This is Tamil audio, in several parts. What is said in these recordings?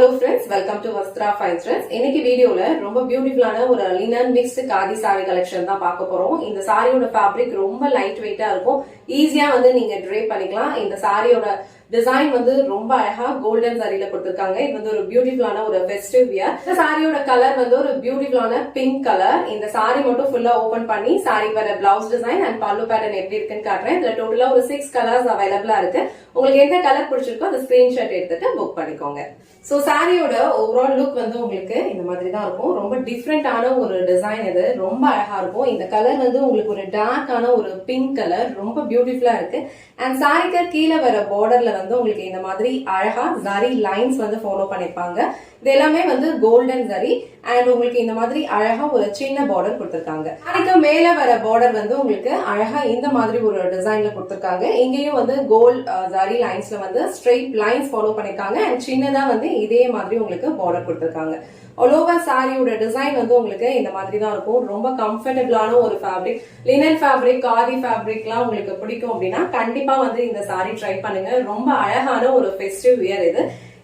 Hello friends, welcome to Vastra Fine Threads. இன்னைக்கு வீடியோல ரொம்ப பியூட்டிஃபுல்லான ஒரு linen mixed khadi sari collection தான் பார்க்க போறோம். இந்த சாரியோட ஃபேப்ரிக் ரொம்ப லைட் வெயிட்டா இருக்கும். ஈஸியா நீங்க ட்ரேப் பண்ணிக்கலாம். இந்த சாரியோட டிசைன் ரொம்ப அழகா கோல்டன் சாரியில கொடுத்திருக்காங்க. இது ஒரு பியூட்டிஃபுல்லான ஒரு ஃபெஸ்டிவ் வியர். இந்த சாரியோட கலர் ஒரு பியூட்டிஃபுல்லான பிங்க் கலர். இந்த சாரி மட்டும் ஃபுல்லா ஓபன் பண்ணி சாரி வர பிளவுஸ் டிசைன் அண்ட் பல்லு பேட்டர்ன் எப்படி இருக்குன்னு காட்டுறேன். இதுல டோட்டலா ஒரு 6 கலர்ஸ் அவைலபிளா இருக்கு. உங்களுக்கு எந்த கலர் பிடிச்சிருக்கோ அந்த ஸ்கிரீன்ஷாட் எடுத்துட்டு புக் பண்ணிக்கோங்க. சோ சாரியோட ஓவரால் லுக் உங்களுக்கு இந்த மாதிரி தான் இருக்கும். ரொம்ப டிஃப்ரெண்டான ஒரு டிசைன். இது ரொம்ப அழகா இருக்கும். இந்த கலர் உங்களுக்கு ஒரு டார்க்கான ஒரு பிங்க் கலர், ரொம்ப பியூட்டிஃபுல்லா இருக்கு. அண்ட் சாரிக்கு கீழே வர பார்டர்ல உங்களுக்கு இந்த மாதிரி அழகா ஜரி லைன்ஸ் ஃபாலோ பண்ணிருப்பாங்க. இது எல்லாமே கோல்டன் ஜரி அண்ட் உங்களுக்கு இந்த மாதிரி அழகா ஒரு சின்ன பார்டர் கொடுத்திருக்காங்க. சாரிக்கு மேல வர பார்டர் உங்களுக்கு அழகா இந்த மாதிரி ஒரு டிசைன்ல கொடுத்திருக்காங்க. இங்கேயும் கோல்ட் ஜரி லைன்ஸ்ல ஸ்ட்ரெயிட் லைன்ஸ் ஃபாலோ பண்ணிருக்காங்க அண்ட் சின்னதா இதே மாதிரி உங்களுக்கு பார்டர் கொடுத்திருக்காங்க. ஆல் ஓவர் சாரியோட டிசைன் உங்களுக்கு இந்த மாதிரி தான் இருக்கும். ரொம்ப கம்ஃபர்டபிளான ஒரு ஃபேப்ரிக். லினன் ஃபேப்ரிக், காதி ஃபேப்ரிக்லாம் உங்களுக்கு பிடிக்கும் அப்படின்னா கண்டிப்பா இந்த சாரி ட்ரை பண்ணுங்க. ரொம்ப அழகான ஒரு ஃபெஸ்டிவ் வியர் இது.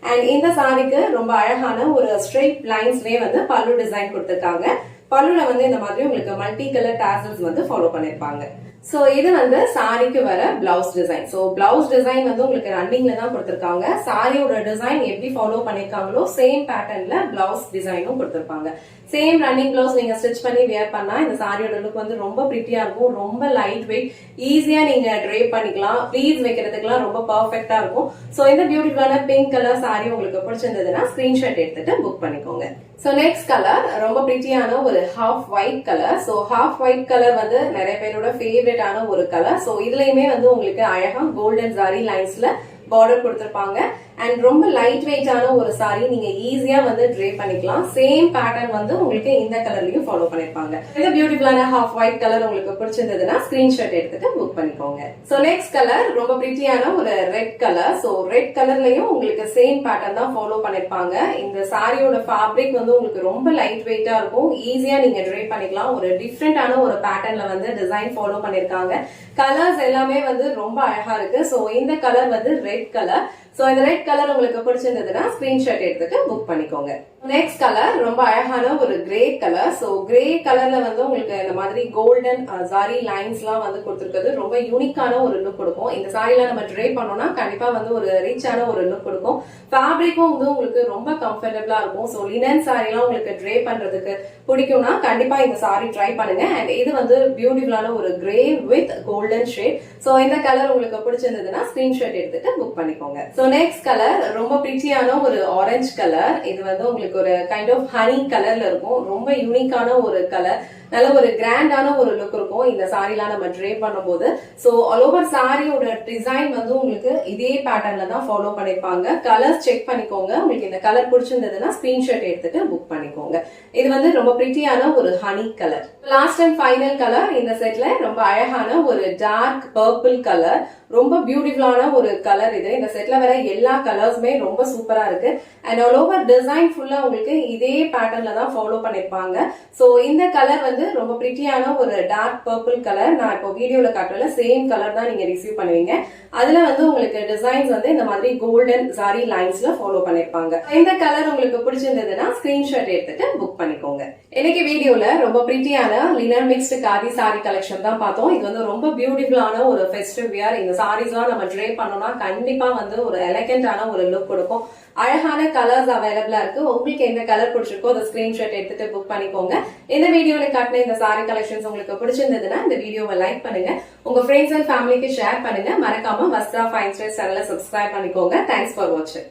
அண்ட் இந்த சாரிக்கு ரொம்ப அழகான ஒரு ஸ்ட்ரெயிட் லைன்ஸ்லயே பல்லு டிசைன் கொடுத்திருக்காங்க. பல்லுல இந்த மாதிரி உங்களுக்கு மல்டி கலர் டாசல்ஸ் ஃபாலோ பண்ணிருப்பாங்க. சோ இது சாரிக்கு வர blouse design. So blouse design உங்களுக்கு ரன்னிங்ல தான் கொடுத்திருக்காங்க. சாரியோட டிசைன் எப்படி ஃபாலோ பண்ணிருக்காங்களோ சேம் பேட்டர்ன்ல பிளவுஸ் டிசைனும் கொடுத்திருப்பாங்க. சேம் ரன்னிங் பிளவுஸ் நீங்க ஸ்டிச் பண்ணி வியர் பண்ணா இந்த சாரியோட லுக் ரொம்ப பிரிட்டியா இருக்கும். ரொம்ப லைட் வெயிட், ஈஸியா நீங்க ட்ரேப் பண்ணிக்கலாம். ப்ளீஸ் வைக்கிறதுக்குலாம் ரொம்ப பர்ஃபெக்டா இருக்கும். சோ இந்த பியூட்டிஃபுல்லான பிங்க் கலர் சாரி உங்களுக்கு பிடிச்சிருந்ததுன்னா ஸ்கிரீன்ஷாட் எடுத்துட்டு புக் பண்ணிக்கோங்க. சோ நெக்ஸ்ட் கலர் ரொம்ப பிரிட்டியான ஒரு half white colour. So half white colour நிறைய பேரோட ஃபேவரட்டான ஒரு கலர். சோ இதுலயுமே உங்களுக்கு அழகா கோல்டன் சாரி லைன்ஸ்ல பார்டர் கொடுத்திருப்பாங்க. அண்ட் ரொம்ப லைட் வெயிட்டான ஒரு சாரி, நீங்க ஈஸியா ட்ரேப் பண்ணிக்கலாம். சேம் பேட்டர்ன் உங்களுக்கு இந்த கலர்லயும் ஃபாலோ பண்ணிருப்பாங்க. இந்த பியூட்டிஃபுல்லான ஹாஃப் ஒயிட் கலர் உங்களுக்கு பிடிச்சிருந்ததுன்னா ஸ்கிரீன்ஷாட் எடுத்துட்டு புக் பண்ணிக்கோங்க. சோ நெக்ஸ்ட் கலர் ரொம்ப பிரிட்டியான ஒரு ரெட் கலர். சோ ரெட் கலர்லயும் உங்களுக்கு சேம் பேட்டர்ன் தான் ஃபாலோ பண்ணிருப்பாங்க. இந்த சாரியோட ஃபேப்ரிக் உங்களுக்கு ரொம்ப லைட் வெயிட்டா இருக்கும். ஈஸியா நீங்க ட்ரேப் பண்ணிக்கலாம். ஒரு டிஃப்ரெண்டான ஒரு பேட்டர்ன்ல டிசைன் ஃபாலோ பண்ணிருக்காங்க. கலர்ஸ் எல்லாமே ரொம்ப அழகா இருக்கு. சோ இந்த கலர் ரெட் கலர். சோ இந்த ரெட் கலர் உங்களுக்கு பிடிச்சிருந்ததுன்னா ஸ்கிரீன்ஷாட் எடுத்துட்டு புக் பண்ணிக்கோங்க. நெக்ஸ்ட் கலர் ரொம்ப அழகான ஒரு கிரே கலர். சோ கிரே கலர்ல உங்களுக்கு இந்த மாதிரி கோல்டன் சாரி லைன்ஸ் எல்லாம் கொடுத்திருக்கிறது ரொம்ப யூனிக்கான ஒரு லுக் கொடுக்கும். இந்த சாரில நம்ம ட்ரேப் பண்ணோம்னா கண்டிப்பா ஒரு ரிச்சான ஒரு லுக் கொடுக்கும். ஃபேப்ரிக்கும் உங்களுக்கு ரொம்ப கம்ஃபர்டபிளா இருக்கும். சோ லினன் சாரி எல்லாம் உங்களுக்கு ட்ரேப் பண்றதுக்கு பிடிக்கும்னா கண்டிப்பா இந்த சாரி ட்ரை பண்ணுங்க. அண்ட் இது பியூட்டிஃபுல்லான ஒரு grey with golden shade. So இந்த கலர் உங்களுக்கு பிடிச்சிருந்ததுன்னா ஸ்கிரீன்ஷாட் எடுத்துட்டு புக் பண்ணிக்கோங்க. சோ நெக்ஸ்ட் கலர் ரொம்ப பிரிட்டியான ஒரு ஆரஞ்சு கலர். இது உங்களுக்கு ஒரு கைண்ட் ஆஃப் ஹனி கலர்ல இருக்கும். ரொம்ப யூனிக்கான ஒரு கலர். நல்ல ஒரு கிராண்டான ஒரு லுக் இருக்கும் இந்த சாரிலாம் நம்ம ட்ரேப் பண்ணும்போது. சோ ஆல் ஓவர் சாரியோட டிசைன் உங்களுக்கு இதே பேட்டர்ன்ல தான் ஃபாலோ பண்ணிருப்பாங்க. கலர்ஸ் செக் பண்ணிக்கோங்க. உங்களுக்கு இந்த கலர் பிடிச்சிருந்ததுன்னா ஸ்கிரீன்ஷாட் எடுத்துட்டு புக் பண்ணிக்கோங்க. இது ரொம்ப பிரிட்டியான ஒரு honey colour. Last and final colour இந்த செட்ல ரொம்ப அழகான ஒரு டார்க் பர்பிள் கலர். ரொம்ப பியூட்டிஃபுல்லான ஒரு கலர் இது. இந்த செட்ல வர எல்லா கலர்ஸுமே ரொம்ப சூப்பரா இருக்கு. அண்ட் ஆல் ஓவர் டிசைன் ஃபுல்லா உங்களுக்கு இதே பேட்டர்ன்ல தான் ஃபாலோ பண்ணிருப்பாங்க. சோ இந்த கலர் ரொம்ப பிரிட்டியான ஒரு டார்க் பர்பிள் கலர். நான் இப்போ வீடியோல காட்டுறல சேம் கலர் தான் நீங்க ரிசீவ் பண்ணுவீங்க. அதுல உங்களுக்கு டிசைன்ஸ் இந்த மாதிரி கோல்டன் சாரி லைன்ஸ்ல ஃபாலோ பண்ணிருப்பாங்க. இந்த கலர் உங்களுக்கு பிடிச்சிருந்ததுன்னா ஸ்கிரீன்ஷாட் எடுத்துட்டு புக் பண்ணிக்கோங்க. இன்னைக்கு வீடியோல ரொம்ப பிரிட்டியான linen mixed khadi sari collection தான் பார்த்தோம். இது ரொம்ப பியூட்டிஃபுல்லான ஒரு ஃபெஸ்டிவ் வியர். இந்த சாரீஸ் எல்லாம் நம்ம ட்ரேப் பண்ணோம்னா கண்டிப்பா ஒரு எலகண்டான ஒரு லுக் கொடுக்கும். அழகான கலர்ஸ் அவைலபிளா இருக்கு. உங்களுக்கு எந்த கலர் பிடிச்சிருக்கோ அதை ஸ்கிரீன்ஷாட் எடுத்துட்டு புக் பண்ணிக்கோங்க. இந்த வீடியோல காட்டின இந்த சாரி கலெக்ஷன்ஸ் உங்களுக்கு பிடிச்சிருந்ததுன்னா இந்த வீடியோவை லைக் பண்ணுங்க. உங்க ஃப்ரெண்ட்ஸ் அண்ட் ஃபேமிலிக்கு ஷேர் பண்ணுங்க. மறக்காம வஸ்த்ரா ஃபைன் த்ரெட்ஸ் சேனலை சப்ஸ்கிரைப் பண்ணிக்கோங்க. தேங்க்ஸ் ஃபார் வாட்சிங்.